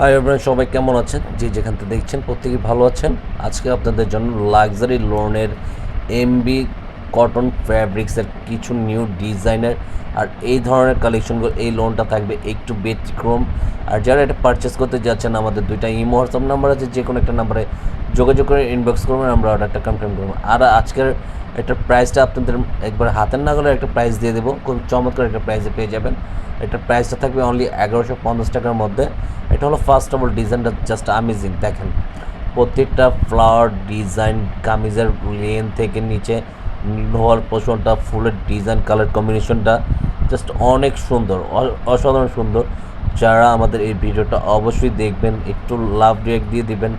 Hi everyone, সবাই কেমন আছেন? যে যেখান থেকে দেখছেন প্রত্যেকেই ভালো আছেন। আজকে আপনাদের জন্য লাক্সারি লোনের এমবি কটন ফ্যাব্রিক্সের কিছু নিউ ডিজাইনের আর এই ধরনের কালেকশনগুলো, এই লোনটা থাকবে একটু ব্যতিক্রম। আর যারা এটা পারচেস করতে যাচ্ছেন, আমাদের দুইটা ইমো হোয়াটসঅ্যাপ নাম্বার আছে, যে কোনো একটা নাম্বারে যোগাযোগ করে ইনবক্স করবেন, আমরা অর্ডারটা কনফার্ম করবো। আর আজকের এটার প্রাইসটা আপনাদের একবার হাতের নাগালে একটা প্রাইস দিয়ে দেবো, খুব চমৎকার একটা প্রাইসে পেয়ে যাবেন। এটার প্রাইসটা থাকবে অনলি 1150 টাকার মধ্যে। এটা হলো ফার্স্ট অফ অল ডিজাইনটা জাস্ট আমেজিং। দেখেন প্রত্যেকটা ফ্লাওয়ার ডিজাইন, কামিজের লেন থেকে নিচে লোয়ার পোর্শনটা, ফুলের ডিজাইন, কালার কম্বিনেশনটা জাস্ট অনেক সুন্দর, অসাধারণ সুন্দর। যারা আমাদের এই ভিডিওটা অবশ্যই দেখবেন, একটু লাভ রিয়েক্ট দিয়ে দিবেন।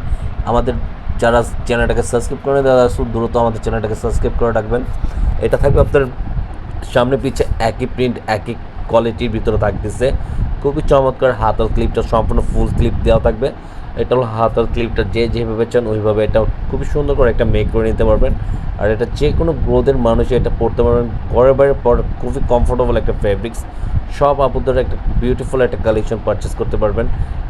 আমাদের যারা চ্যানেলটাকে সাবস্ক্রাইব করে দেওয়া দ্রুত আমাদের চ্যানেলটাকে সাবস্ক্রাইব করে রাখবেন। এটা থাকবে আপনার সামনে পিছে একই প্রিন্ট, একই কোয়ালিটির ভিতরে থাকতেছে। খুবই চমৎকার। হাতার ক্লিপটা সম্পূর্ণ ফুল ক্লিপ দেওয়া থাকবে। এটা হলো হাতার ক্লিপটা, যে যেভাবে চান ওইভাবে এটা খুবই সুন্দর করে একটা মেক করে নিতে পারবেন। আর এটা যে কোনো গ্রোথের মানুষই এটা পরতে পারবেন। ঘরের বাইরে খুবই কমফোর্টেবল একটা ফ্যাব্রিক্স। সব আপুদের একটা বিউটিফুল একটা কালেকশন পারচেস করতে পারবেন।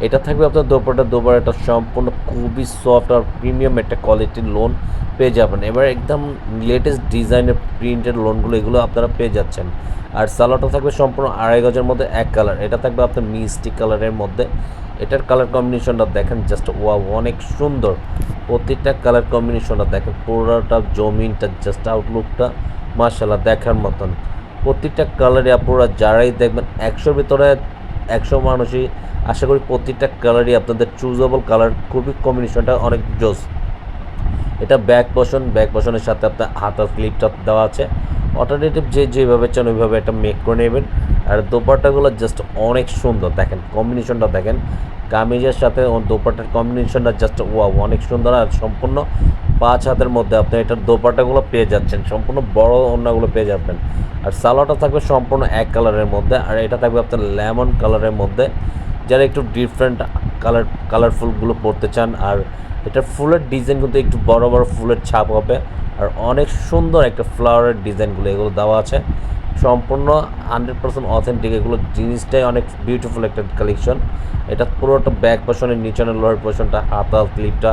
এটা থাকবে আপনার দোপাট্টা সম্পূর্ণ খুবই সফট আর প্রিমিয়াম একটা কোয়ালিটির লোন পেয়ে যাবেন। এবার একদম লেটেস্ট ডিজাইনের প্রিন্টের লোনগুলো এগুলো আপনারা পেয়ে যাচ্ছেন। আর সালোয়ারটা থাকবে সম্পূর্ণ 2.5 গজের মধ্যে এক কালার। এটা থাকবে আপনার মিষ্টি কালারের মধ্যে। এটার কালার কম্বিনেশনটা দেখেন, জাস্ট ওয়াও, অনেক সুন্দর। প্রত্যেকটা কালার কম্বিনেশনটা দেখেন, পুরোটা জমিনটা জাস্ট আউটলুকটা মাশাআল্লাহ দেখার মতন। প্রত্যেকটা কালারে আপনারা যারাই দেখবেন 100-র ভিতরে 100 মানুষই আশা করি প্রত্যেকটা কালারই আপনাদের চুজেবল কালার। খুবই কম্বিনেশনটা অনেক জোস। এটা ব্যাক পশনের সাথে আপনার হাতার ক্লিপটা দেওয়া আছে। অল্টারনেটিভ যেভাবে চান ওইভাবে একটা মেক করে নেবেন। আর দোপাট্টাগুলো জাস্ট অনেক সুন্দর। দেখেন কম্বিনেশনটা দেখেন, কামিজের সাথে দোপাট্টার কম্বিনেশনটা জাস্ট ওয়াও, অনেক সুন্দর। আর সম্পূর্ণ 5 হাতের মধ্যে আপনি এটার দোপাট্টাগুলো পেয়ে যাচ্ছেন, সম্পূর্ণ বড় ওড়নাগুলো পেয়ে যাবেন। আর সালোয়ারটা থাকবে সম্পূর্ণ এক কালারের মধ্যে। আর এটা থাকবে আপনার লেমন কালারের মধ্যে। যারা একটু ডিফারেন্ট কালারফুলগুলো পরতে চান। আর এটার ফুলের ডিজাইন কিন্তু একটু বড় বড় ফুলের ছাপ হবে। আর অনেক সুন্দর একটা ফ্লাওয়ারের ডিজাইনগুলো এগুলো দেওয়া আছে, সম্পূর্ণ 100% অথেন্টিক। এগুলো জিনিসটাই অনেক বিউটিফুল একটা কালেকশন। এটা পুরোটা ব্যাক পোর্শনের নিচনের লোয়ার পোর্শনটা, হাতা ক্লিপটা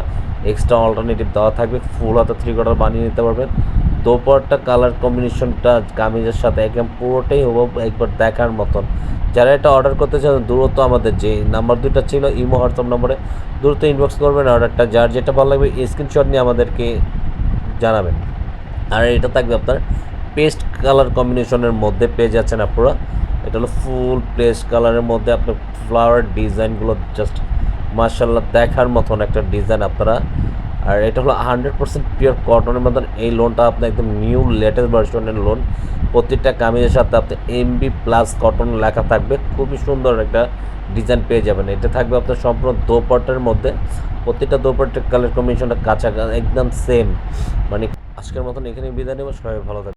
এক্সট্রা অল্টারনেটিভ দেওয়া থাকবে। ফুল হাতা 3/4 বানিয়ে নিতে পারবেন। দোপাট্টা কালার কম্বিনেশনটা কামিজের সাথে একদম পুরোটাই হবো একবার দেখার মতন। যারা এটা অর্ডার করতে চান দ্রুত আমাদের যে নাম্বার দুইটা ছিল ইমো হোয়াটসঅ্যাপ নম্বরে দ্রুত ইনবক্স করবেন। অর্ডারটা যার যেটা ভালো লাগবে স্ক্রিনশট নিয়ে আমাদেরকে জানাবেন। আর এটা থাকবে আপনার পেস্ট কালার কম্বিনেশনের মধ্যে পেয়ে যাচ্ছেন আপনারা। এটা হলো ফুল পেস্ট কালারের মধ্যে আপনার ফ্লাওয়ার ডিজাইনগুলো জাস্ট মাশাআল্লাহ দেখার মতন একটা ডিজাইন আপনারা। আর এটা হলো 100% পিওর কটনের মতন। এই লোনটা আপনার একদম নিউ লেটেস্ট ভার্সনের লোন। প্রত্যেকটা কামিজের সাথে আপনার এমবি প্লাস কটন লেখা থাকবে। খুবই সুন্দর একটা ডিজাইন পেয়ে যাবেন। এটা থাকবে আপনার সম্পূর্ণ দোপাট্টার মধ্যে। প্রত্যেকটা দোপাট্টার কালার কম্বিনেশনটা কাঁচা একদম সেম। মানে আজকের মতন এখানে বিদায় নেব। সবাই ভালো থাকবে।